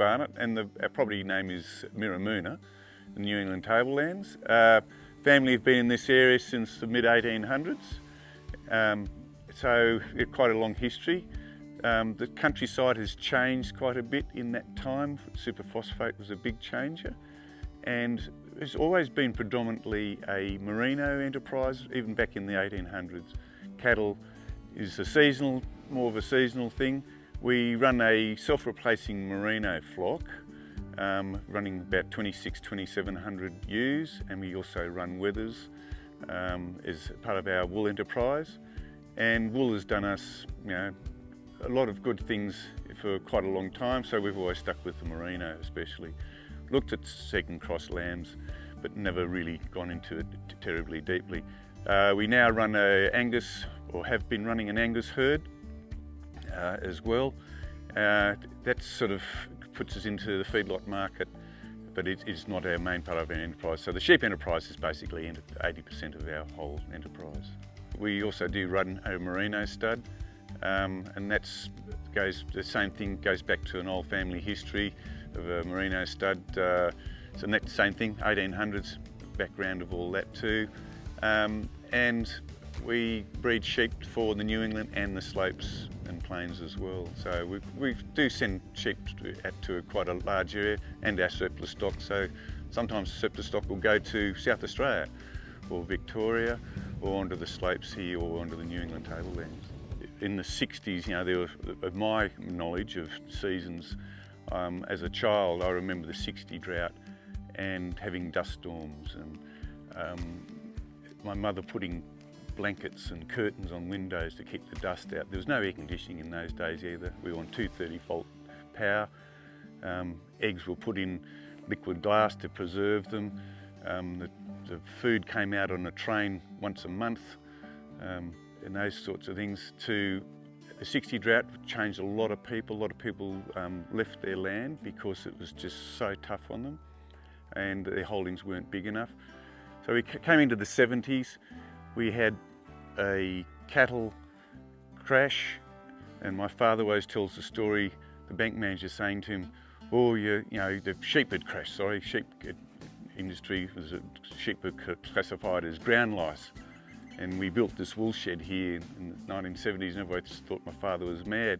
Barnet, and our property name is Miramoona, the New England Tablelands. Family have been in this area since the mid-1800s, so quite a long history. The countryside has changed quite a bit in that time. Superphosphate was a big changer, and it's always been predominantly a merino enterprise, even back in the 1800s. Cattle is more of a seasonal thing. We run a self-replacing merino flock, running about 2,700 ewes, and we also run wethers as part of our wool enterprise. And wool has done us, a lot of good things for quite a long time, so we've always stuck with the merino especially. Looked at second cross lambs, but never really gone into it terribly deeply. We now run or have been running an Angus herd as well. That sort of puts us into the feedlot market, but it is not our main part of our enterprise. So the sheep enterprise is basically 80% of our whole enterprise. We also do run a merino stud, and the same thing goes back to an old family history of a merino stud. So that same thing, 1800s, background of all that too. And we breed sheep for the New England and the slopes and plains as well. So we do send sheep to quite a large area, and our surplus stock. So sometimes surplus stock will go to South Australia or Victoria, or onto the slopes here, or onto the New England tablelands. In the 60s, there was, of my knowledge of seasons, as a child, I remember the 60 drought and having dust storms, and my mother putting blankets and curtains on windows to keep the dust out. There was no air conditioning in those days either. We were on 230-volt power. Eggs were put in liquid glass to preserve them. The food came out on a train once a month, and those sorts of things. The 60 drought changed a lot of people. A lot of people left their land because it was just so tough on them, and their holdings weren't big enough. So we came into the 70s. We had a cattle crash, and my father always tells the story, the bank manager saying to him, "Oh, the sheep had crashed, sheep industry sheep were classified as ground lice." And we built this wool shed here in the 1970s, and everybody thought my father was mad.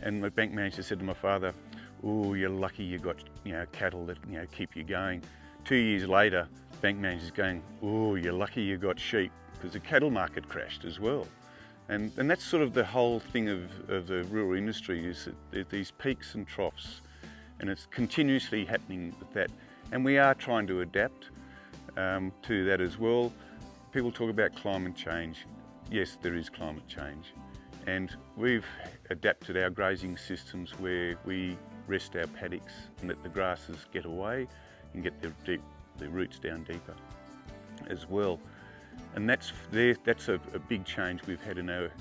And the bank manager said to my father, "Oh, you're lucky you got cattle that keep you going." 2 years later, the bank manager's going, "Oh, you're lucky you got sheep," because the cattle market crashed as well. And that's sort of the whole thing of the rural industry, is that there's these peaks and troughs, and it's continuously happening with that. And we are trying to adapt to that as well. People talk about climate change. Yes, there is climate change. And we've adapted our grazing systems where we rest our paddocks and let the grasses get away and get their roots down deeper as well. And that's a big change we've had in our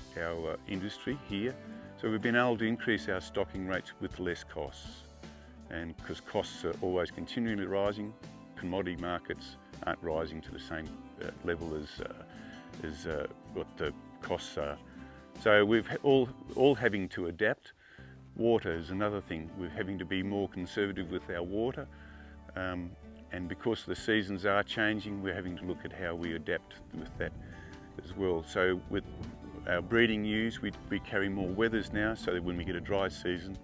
industry here. So we've been able to increase our stocking rates with less costs. And because costs are always continually rising, commodity markets aren't rising to the same level as what the costs are. So we've all having to adapt. Water is another thing. We're having to be more conservative with our water. And because the seasons are changing, we're having to look at how we adapt with that as well. So with our breeding ewes, we carry more wethers now, so that when we get a dry season,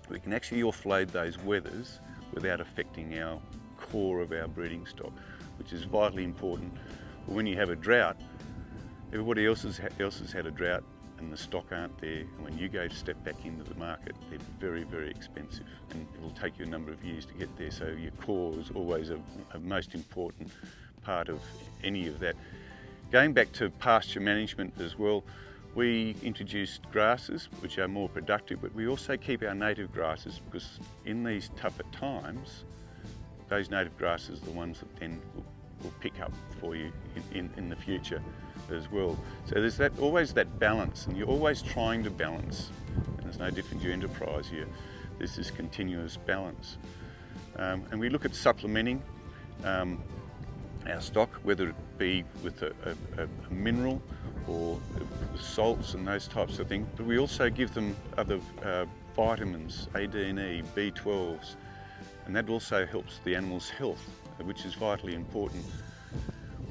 we can actually offload those wethers without affecting our core of our breeding stock, which is vitally important. But when you have a drought, everybody else has had a drought, and the stock aren't there. And when you go to step back into the market, they're very, very expensive, and it will take you a number of years to get there. So your core is always a most important part of any of that. Going back to pasture management as well, we introduced grasses which are more productive, but we also keep our native grasses, because in these tougher times, those native grasses are the ones that then will pick up for you in the future as well. So there's always that balance, and you're always trying to balance, and there's no different to your enterprise here. There's this continuous balance. And we look at supplementing our stock, whether it be with a mineral or with salts and those types of things, but we also give them other vitamins, A, D and E, B12s, and that also helps the animal's health, which is vitally important.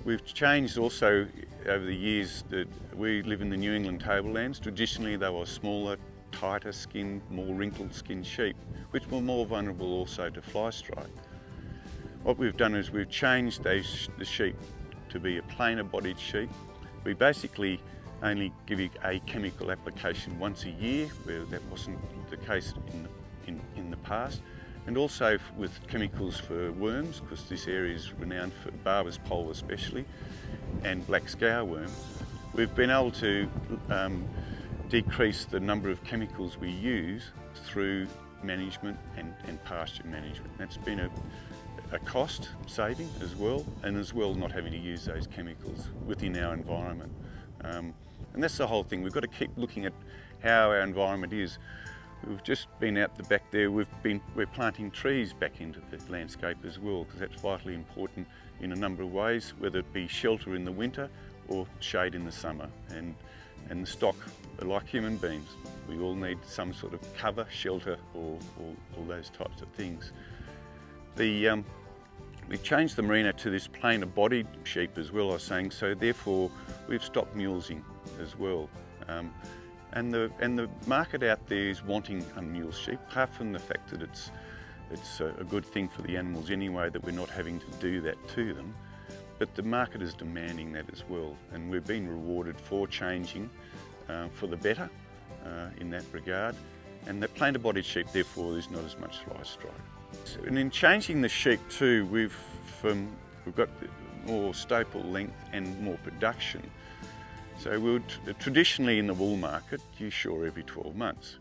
We've changed also over the years that we live in the New England tablelands. Traditionally they were smaller, tighter skinned, more wrinkled skinned sheep, which were more vulnerable also to fly strike. What we've done is we've changed the sheep to be a plainer bodied sheep. We basically only give you a chemical application once a year, where that wasn't the case in the past. And also with chemicals for worms, because this area is renowned for Barber's pole especially, and black scoureworm. We've been able to decrease the number of chemicals we use through management and pasture management. That's been a cost saving as well, and as well not having to use those chemicals within our environment. And that's the whole thing. We've got to keep looking at how our environment is. We've just been out the back there, we're planting trees back into the landscape as well, because that's vitally important in a number of ways, whether it be shelter in the winter or shade in the summer. And the stock are like human beings. We all need some sort of cover, shelter, or all those types of things. We changed the merino to this plainer bodied sheep as well, I was saying, so therefore we've stopped mulesing as well. And the market out there is wanting unmuled sheep, apart from the fact that it's a good thing for the animals anyway, that we're not having to do that to them. But the market is demanding that as well, and we've been rewarded for changing for the better in that regard. And the plainer bodied sheep, therefore, there's not as much fly strike. So, and in changing the sheep too, we've got more staple length and more production. So we would traditionally in the wool market, you shore every 12 months.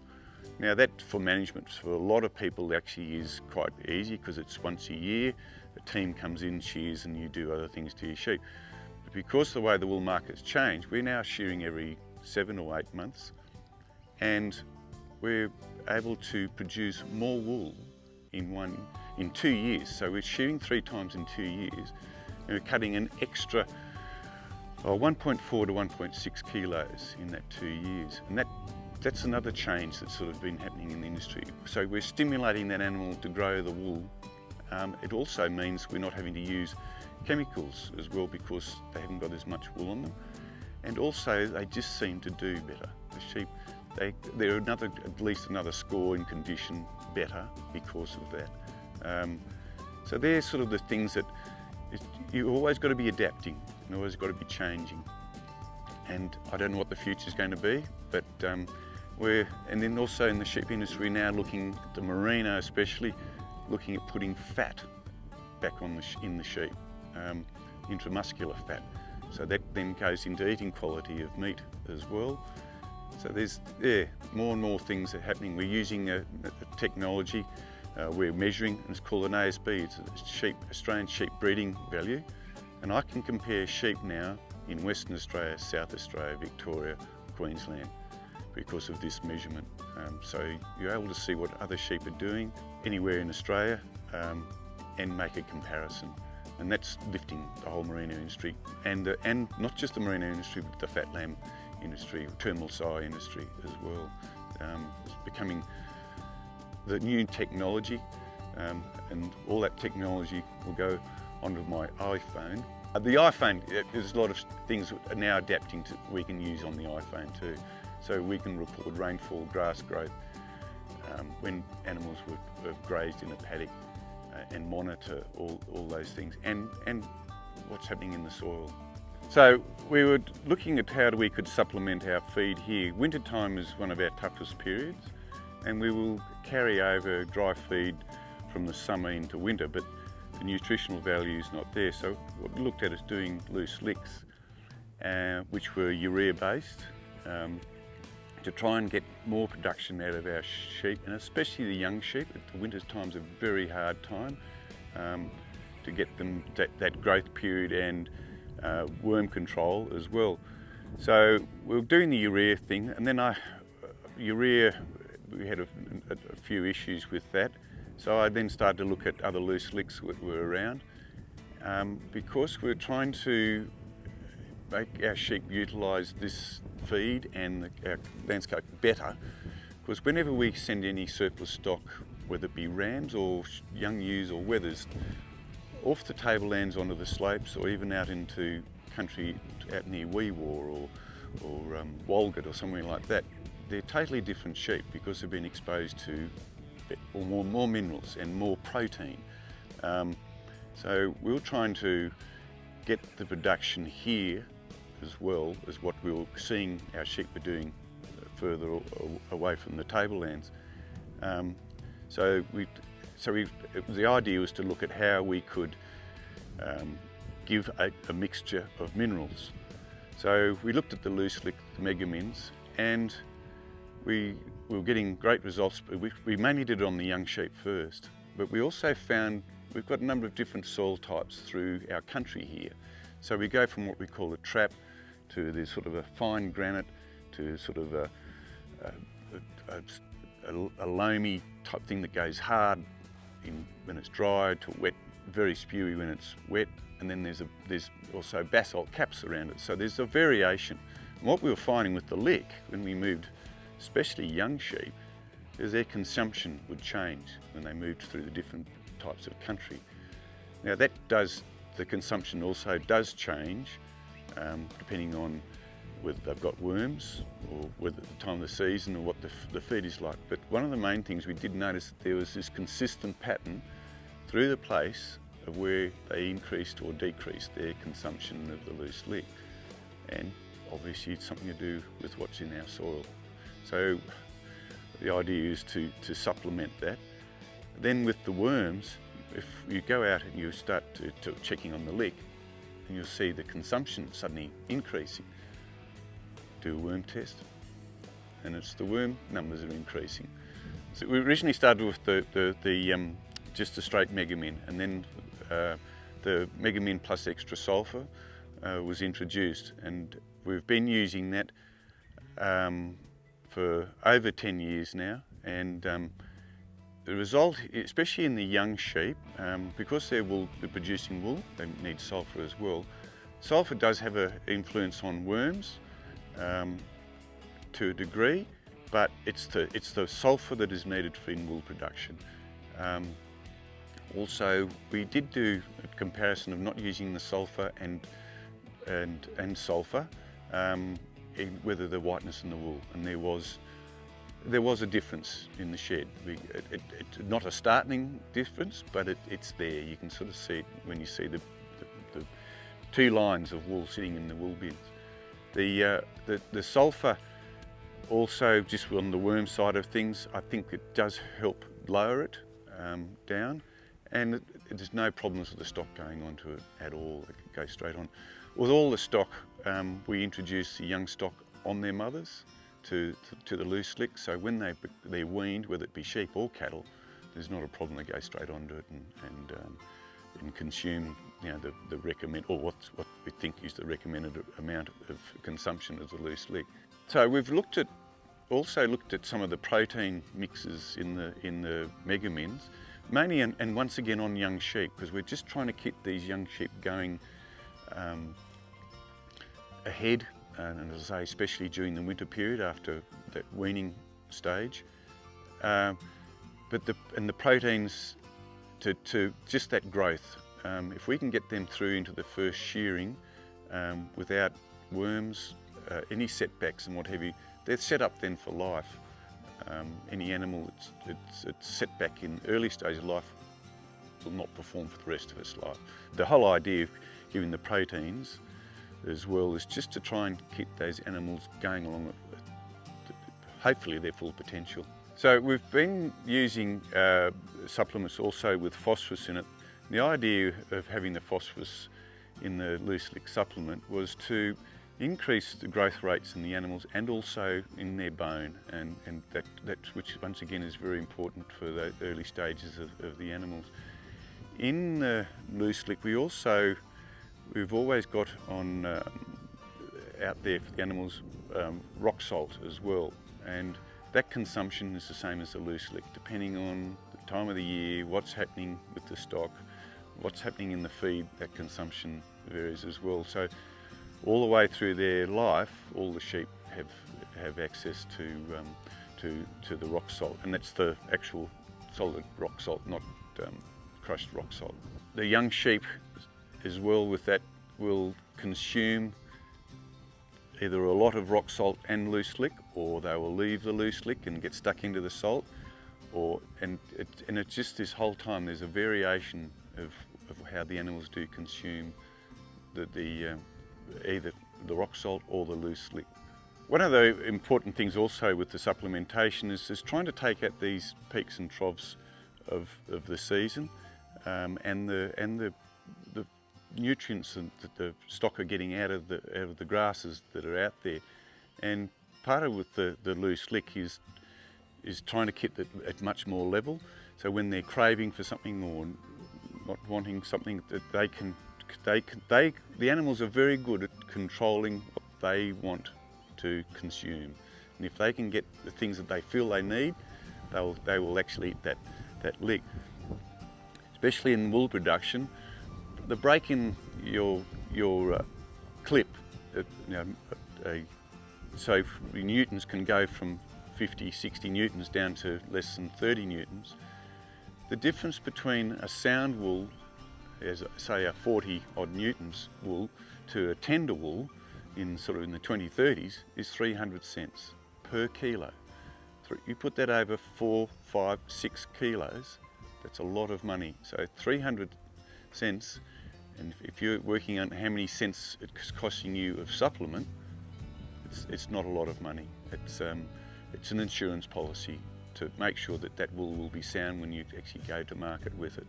Now that for management for a lot of people actually is quite easy, because it's once a year, a team comes in, shears, and you do other things to your sheep. But because the way the wool market's changed, we're now shearing every 7 or 8 months, and we're able to produce more wool in 2 years. So we're shearing 3 times in 2 years, and we're cutting an extra 1.4 to 1.6 kilos in that 2 years. And that's another change that's sort of been happening in the industry. So we're stimulating that animal to grow the wool. It also means we're not having to use chemicals as well, because they haven't got as much wool on them. And also they just seem to do better. The sheep, they're at least another score in condition better because of that. So they're sort of the things that you've always got to be adapting. And always got to be changing, and I don't know what the future is going to be, but and then also in the sheep industry now, looking at the merino especially, looking at putting fat back on in the sheep, intramuscular fat, so that then goes into eating quality of meat as well. So there's more and more things are happening. We're using a technology, we're measuring, and it's called an ASB, it's a Australian sheep breeding value. And I can compare sheep now in Western Australia, South Australia, Victoria, Queensland, because of this measurement. So you're able to see what other sheep are doing anywhere in Australia and make a comparison. And that's lifting the whole merino industry, and not just the merino industry, but the fat lamb industry, terminal soy industry as well. It's becoming the new technology, and all that technology will go onto my iPhone. The iPhone, there's a lot of things that are now adapting to we can use on the iPhone too. So we can record rainfall, grass growth, when animals have grazed in a paddock, and monitor all those things, and what's happening in the soil. So we were looking at how we could supplement our feed here. Winter time is one of our toughest periods, and we will carry over dry feed from the summer into winter, but the nutritional value is not there. So what we looked at is doing loose licks, which were urea based, to try and get more production out of our sheep, and especially the young sheep. The winter time's a very hard time to get them that growth period and worm control as well. So we were doing the urea thing, and then urea, we had a few issues with that. So I then started to look at other loose licks that were around, because we're trying to make our sheep utilise this feed and our landscape better, because whenever we send any surplus stock, whether it be rams or young ewes or wethers, off the tablelands onto the slopes or even out into country out near Weewar or Walgett or somewhere like that, they're totally different sheep because they've been exposed to more minerals and more protein. So we're trying to get the production here as well as what we were seeing our sheep were doing further away from the tablelands. So the idea was to look at how we could give a mixture of minerals. So we looked at the loose lick, the megamins, and we were getting great results. We mainly did it on the young sheep first, but we also found we've got a number of different soil types through our country here. So we go from what we call a trap to this sort of a fine granite to sort of a loamy type thing that goes hard when it's dry to wet, very spewy when it's wet, and then there's also basalt caps around it. So there's a variation. And what we were finding with the lick when we moved, especially young sheep, is their consumption would change when they moved through the different types of country. Now the consumption also does change depending on whether they've got worms or whether at the time of the season or what the feed is like. But one of the main things we did notice that there was this consistent pattern through the place of where they increased or decreased their consumption of the loose lick. And obviously it's something to do with what's in our soil. So the idea is to supplement that. Then with the worms, if you go out and you start to checking on the lick, and you'll see the consumption suddenly increasing. Do a worm test, and it's the worm numbers are increasing. So we originally started with just the straight megamin, and then the megamin plus extra sulphur was introduced, and we've been using that for over 10 years now, and the result, especially in the young sheep, because they're producing wool, they need sulphur as well. Sulphur does have an influence on worms to a degree, but it's the sulphur that is needed for in-wool production. Also, we did do a comparison of not using the sulphur and sulphur, in whether the whiteness in the wool, and there was a difference in the shed. It's not a startling difference, but it's there. You can sort of see it when you see the two lines of wool sitting in the wool bins. The sulphur also, just on the worm side of things, I think it does help lower it down, and there's no problems with the stock going onto it at all. It can go straight on. With all the stock, we introduce the young stock on their mothers to the loose lick, so when they're weaned, whether it be sheep or cattle, there's not a problem. They go straight onto it and consume, you know, the recommend, or what we think is the recommended amount of consumption of the loose lick. So we've also looked at some of the protein mixes in the megamins, mainly and once again on young sheep, because we're just trying to keep these young sheep going ahead. And as I say, especially during the winter period after that weaning stage. But the proteins to just that growth, if we can get them through into the first shearing without worms, any setbacks and what have you, they're set up then for life. Any animal it's set back in early stage of life will not perform for the rest of its life. The whole idea of giving the proteins as well is just to try and keep those animals going along at hopefully their full potential. So we've been using supplements also with phosphorus in it. The idea of having the phosphorus in the loose lick supplement was to increase the growth rates in the animals and also in their bone, and that which once again is very important for the early stages of the animals. In the loose lick we've always got on out there for the animals rock salt as well, and that consumption is the same as the loose lick, depending on the time of the year, what's happening with the stock, what's happening in the feed. That consumption varies as well. So all the way through their life, all the sheep have access to the rock salt, and that's the actual solid rock salt, not crushed rock salt. The young sheep as well with that will consume either a lot of rock salt and loose slick, or they will leave the loose slick and get stuck into the salt, and it's just this whole time there's a variation of how the animals do consume either the rock salt or the loose slick. One of the important things also with the supplementation is trying to take out these peaks and troughs of the season, and the nutrients that the stock are getting out of the grasses that are out there. And part of with the loose slick is trying to keep it at much more level, so when they're craving for something or not wanting something, that the animals are very good at controlling what they want to consume, and if they can get the things that they feel they need, they will actually eat that lick. Especially in wool production, the break in your clip, so newtons can go from 50, 60 newtons down to less than 30 newtons. The difference between a sound wool, as say a 40 odd newtons wool, to a tender wool in the 20-30s is 300 cents per kilo. You put that over 4, 5, 6 kilos, that's a lot of money. So 300 cents, and if you're working on how many cents it's costing you of supplement, it's not a lot of money. It's an insurance policy to make sure that wool will be sound when you actually go to market with it.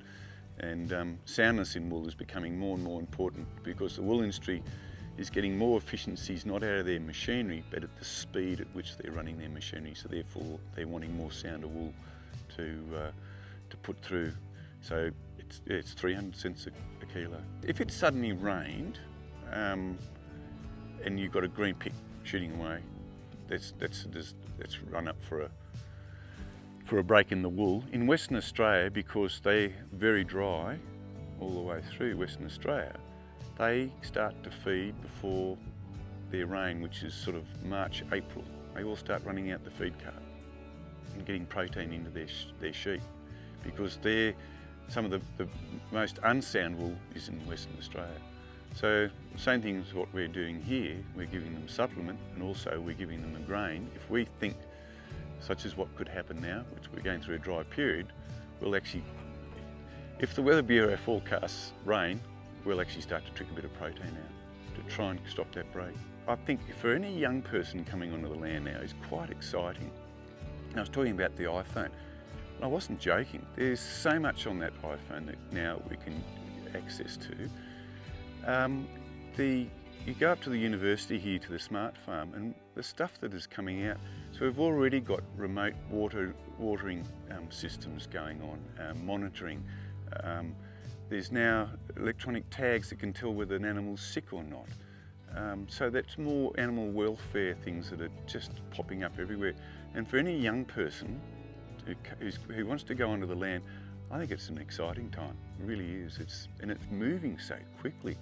And soundness in wool is becoming more and more important, because the wool industry is getting more efficiencies not out of their machinery, but at the speed at which they're running their machinery. So therefore they're wanting more sounder wool to put through. So it's 300 cents a kilo. If it suddenly rained and you've got a green pick shooting away, that's run up for a break in the wool. In Western Australia, because they're very dry all the way through Western Australia, they start to feed before their rain, which is sort of March, April. They all start running out the feed cart and getting protein into their sheep, because some of the most unsound wool is in Western Australia. So same thing as what we're doing here, we're giving them supplement, and also we're giving them a grain. If we think, such as what could happen now, which we're going through a dry period, we'll actually, if the Weather Bureau forecasts rain, we'll actually start to trick a bit of protein out to try and stop that break. I think for any young person coming onto the land now, it's quite exciting. I was talking about the iPhone. I wasn't joking. There's so much on that iPhone that now we can access to. You go up to the university here, to the smart farm, and the stuff that is coming out. So we've already got remote watering systems going on, monitoring. There's now electronic tags that can tell whether an animal's sick or not. So that's more animal welfare things that are just popping up everywhere. And for any young person who wants to go onto the land, I think it's an exciting time. It really is. And it's moving so quickly.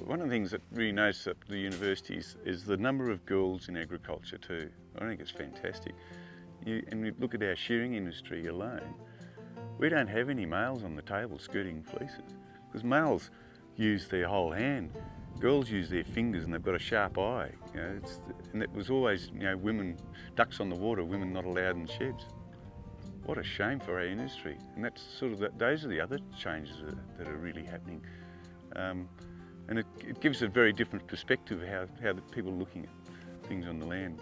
One of the things that really notice at the universities is the number of girls in agriculture too. I think it's fantastic. And you look at our shearing industry alone, we don't have any males on the table skirting fleeces, because males use their whole hand. Girls use their fingers, and they've got a sharp eye. And it was always, women, ducks on the water, women not allowed in sheds. What a shame for our industry. And that's those are the other changes that are really happening. And it gives a very different perspective of how the people are looking at things on the land.